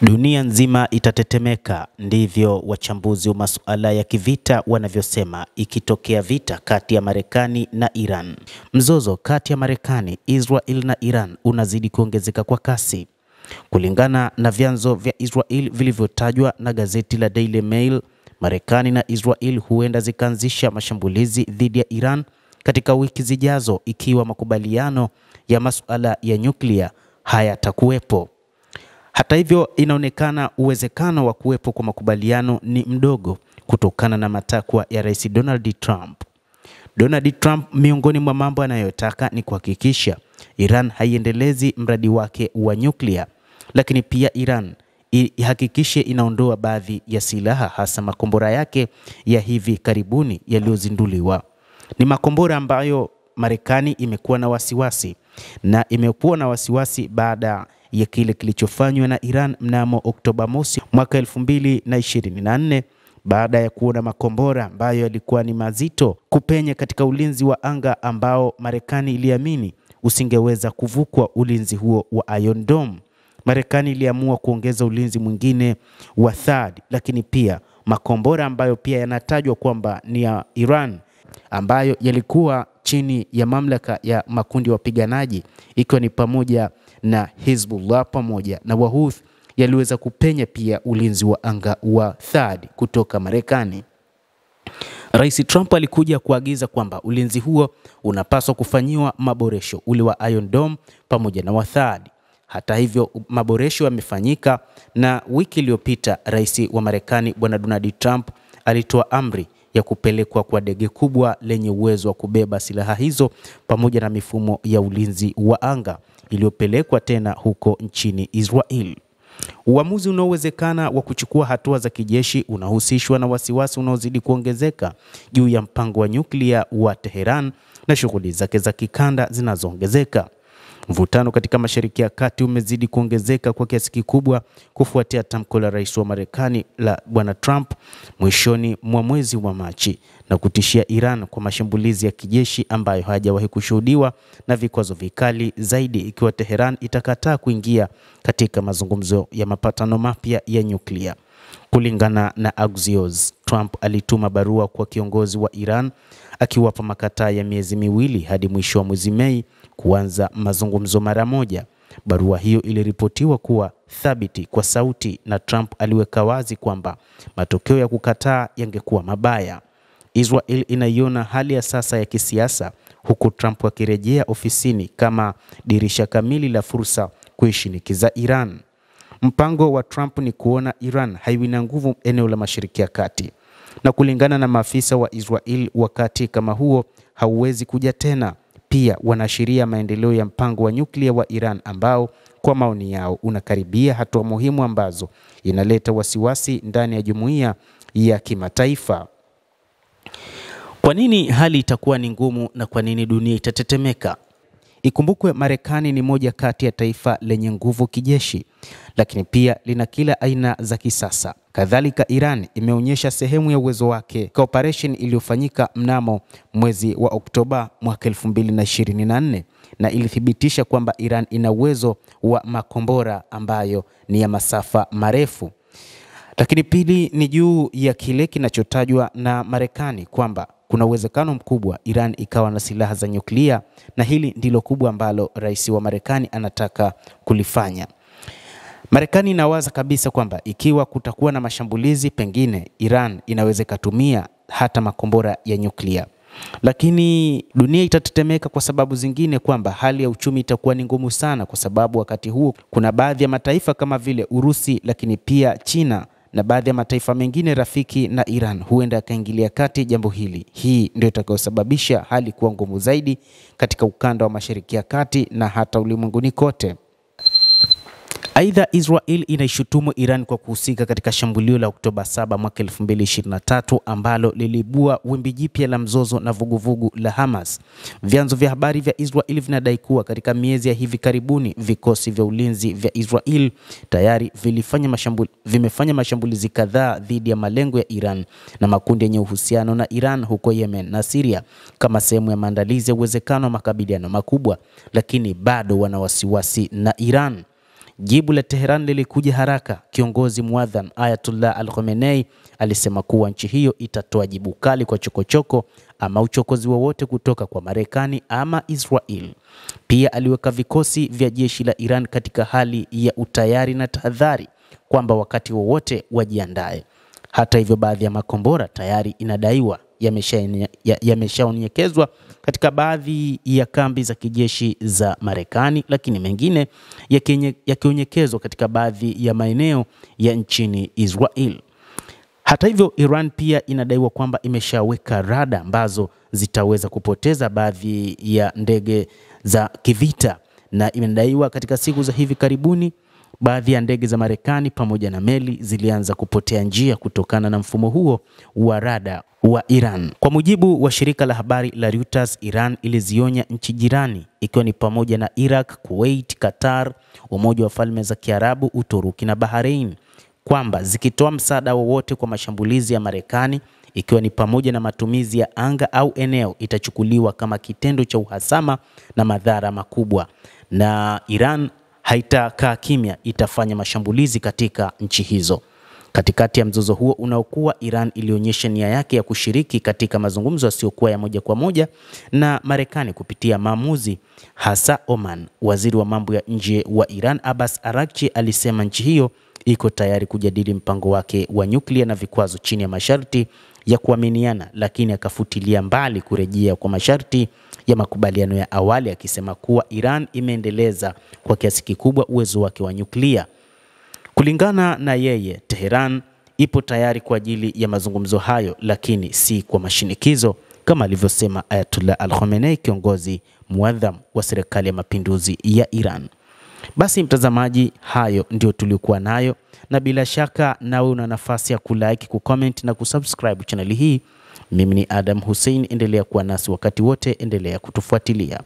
Dunia nzima itatetemeka, ndivyo wachambuzi wa masuala ya kivita wanavyosema ikitokea vita kati ya Marekani na Iran. Mzozo kati ya Marekani, Israel na Iran unazidi kuongezeka kwa kasi. Kulingana na vyanzo vya Israel vilivyotajwa na gazeti la Daily Mail, Marekani na Israel huenda zikaanzisha mashambulizi dhidi ya Iran katika wiki zijazo ikiwa makubaliano ya masuala ya nyuklia hayatakuwepo. Hata hivyo, inaonekana uwezekano wa kuwepo kwa makubaliano ni mdogo kutokana na matakwa ya Rais Donald Trump. Donald Trump miongoni mwa mambo anayotaka ni kuhakikisha Iran haiendelezi mradi wake wa nyuklia, lakini pia Iran ihakikishe inaondoa baadhi ya silaha, hasa makombora yake ya hivi karibuni yaliyozinduliwa. Ni makombora ambayo Marekani imekuwa na wasiwasi, na imekuwa na wasiwasi baada ya kile kilichofanywa na Iran mnamo Oktoba mosi mwaka 2024 baada ya kuona makombora ambayo yalikuwa ni mazito kupenya katika ulinzi wa anga ambao Marekani iliamini usingeweza kuvukwa ulinzi huo wa Iron Dome. Marekani iliamua kuongeza ulinzi mwingine wa THAAD, lakini pia makombora ambayo pia yanatajwa kwamba ni ya Iran ambayo yalikuwa chini ya mamlaka ya makundi ya wapiganaji ikiwa ni pamoja na Hezbollah pamoja na Wahouthi yaliweza kupenya pia ulinzi wa anga wa THAAD kutoka Marekani. Rais Trump alikuja kuagiza kwamba ulinzi huo unapaswa kufanyiwa maboresho, ule wa Iron Dome pamoja na wa THAAD. Hata hivyo, maboresho yamefanyika, na wiki iliyopita Rais wa Marekani Bwana Donald Trump alitoa amri ya kupelekwa kwa ndege kubwa lenye uwezo wa kubeba silaha hizo pamoja na mifumo ya ulinzi wa anga iliyopelekwa tena huko nchini Israel. Uamuzi unaowezekana wa kuchukua hatua za kijeshi unahusishwa na wasiwasi unaozidi kuongezeka juu ya mpango wa nyuklia wa Tehran na shughuli zake za kikanda zinazoongezeka. Mvutano katika Mashariki ya Kati umezidi kuongezeka kwa kiasi kikubwa kufuatia tamko la Rais wa Marekani la Bwana Trump mwishoni mwa mwezi wa Machi na kutishia Iran kwa mashambulizi ya kijeshi ambayo hayajawahi kushuhudiwa na vikwazo vikali zaidi ikiwa Tehran itakataa kuingia katika mazungumzo ya mapatano mapya ya nyuklia. Kulingana na Axios, Trump alituma barua kwa kiongozi wa Iran akiwapa makataa ya miezi miwili hadi mwisho wa mwezi Mei kuanza mazungumzo mara moja. Barua hiyo iliripotiwa kuwa thabiti kwa sauti, na Trump aliweka wazi kwamba matokeo ya kukataa yangekuwa mabaya. Israel inaiona hali ya sasa ya kisiasa, huku Trump akirejea ofisini kama dirisha kamili la fursa kuishinikiza Iran. Mpango wa Trump ni kuona Iran haiwi na nguvu eneo la Mashariki ya Kati, na kulingana na maafisa wa Israel, wakati kama huo hauwezi kuja tena. Pia wanaashiria maendeleo ya mpango wa nyuklia wa Iran ambao kwa maoni yao unakaribia hatua muhimu ambazo inaleta wasiwasi ndani ya jumuiya ya kimataifa. Kwa nini hali itakuwa ni ngumu na kwa nini dunia itatetemeka? Ikumbukwe Marekani ni moja kati ya taifa lenye nguvu kijeshi, lakini pia lina kila aina za kisasa. Kadhalika, Iran imeonyesha sehemu ya uwezo wake kwa operation iliyofanyika mnamo mwezi wa Oktoba mwaka 2024 na ilithibitisha kwamba Iran ina uwezo wa makombora ambayo ni ya masafa marefu. Lakini pili ni juu ya kile kinachotajwa na Marekani kwamba kuna uwezekano mkubwa Iran ikawa na silaha za nyuklia, na hili ndilo kubwa ambalo rais wa Marekani anataka kulifanya. Marekani inawaza kabisa kwamba ikiwa kutakuwa na mashambulizi, pengine Iran inaweza kutumia hata makombora ya nyuklia. Lakini dunia itatetemeka kwa sababu zingine, kwamba hali ya uchumi itakuwa ni ngumu sana, kwa sababu wakati huo kuna baadhi ya mataifa kama vile Urusi, lakini pia China na baadhi ya mataifa mengine rafiki na Iran huenda akaingilia kati jambo hili. Hii ndio itakayosababisha hali kuwa ngumu zaidi katika ukanda wa Mashariki ya Kati na hata ulimwenguni kote. Aidha, Israel inaishutumu Iran kwa kuhusika katika shambulio la Oktoba 7 mwaka 2023 ambalo lilibua wimbi jipya la mzozo na vuguvugu la Hamas. Vyanzo vya habari vya Israel vinadai kuwa katika miezi ya hivi karibuni vikosi vya ulinzi vya Israel tayari vimefanya mashambulizi kadhaa dhidi ya malengo ya Iran na makundi yenye uhusiano na Iran huko Yemen na Syria kama sehemu ya maandalizi ya uwezekano wa makabiliano makubwa, lakini bado wana wasiwasi na Iran. Jibu la Tehran lilikuja haraka. Kiongozi muadham Ayatollah Al-Khamenei alisema kuwa nchi hiyo itatoa jibu kali kwa chokochoko ama uchokozi wowote kutoka kwa Marekani ama Israel. Pia aliweka vikosi vya jeshi la Iran katika hali ya utayari na tahadhari kwamba wakati wowote wajiandae. Hata hivyo, baadhi ya makombora tayari inadaiwa yameshaonyekezwa katika baadhi ya kambi za kijeshi za Marekani, lakini mengine yakionyekezwa katika baadhi ya maeneo ya nchini Israel. Hata hivyo, Iran pia inadaiwa kwamba imeshaweka rada ambazo zitaweza kupoteza baadhi ya ndege za kivita, na imedaiwa katika siku za hivi karibuni baadhi ya ndege za Marekani pamoja na meli zilianza kupotea njia kutokana na mfumo huo wa rada wa Iran. Kwa mujibu wa shirika la habari la Reuters, Iran ilizionya nchi jirani ikiwa ni pamoja na Iraq, Kuwait, Qatar, Umoja wa Falme za Kiarabu, Uturuki na Bahrain kwamba zikitoa msaada wowote kwa mashambulizi ya Marekani ikiwa ni pamoja na matumizi ya anga au eneo itachukuliwa kama kitendo cha uhasama na madhara makubwa, na Iran haitakaa kimya, itafanya mashambulizi katika nchi hizo. Katikati ya mzozo huo unaokuwa, Iran ilionyesha nia yake ya kushiriki katika mazungumzo yasiyokuwa ya moja kwa moja na Marekani kupitia maamuzi, hasa Oman. Waziri wa mambo ya nje wa Iran Abbas Araghchi alisema nchi hiyo iko tayari kujadili mpango wake wa nyuklia na vikwazo chini ya masharti ya kuaminiana, lakini akafutilia mbali kurejea kwa masharti ya makubaliano ya awali, akisema kuwa Iran imeendeleza kwa kiasi kikubwa uwezo wake wa nyuklia. Kulingana na yeye, Tehran ipo tayari kwa ajili ya mazungumzo hayo, lakini si kwa mashinikizo, kama alivyosema Ayatollah Al-Khamenei, kiongozi muadham wa serikali ya mapinduzi ya Iran. Basi mtazamaji, hayo ndio tulikuwa nayo, na bila shaka nawe una nafasi ya kulike, kucomment na kusubscribe channel hii. Mimi ni Adam Hussein, endelea kuwa nasi wakati wote, endelea kutufuatilia.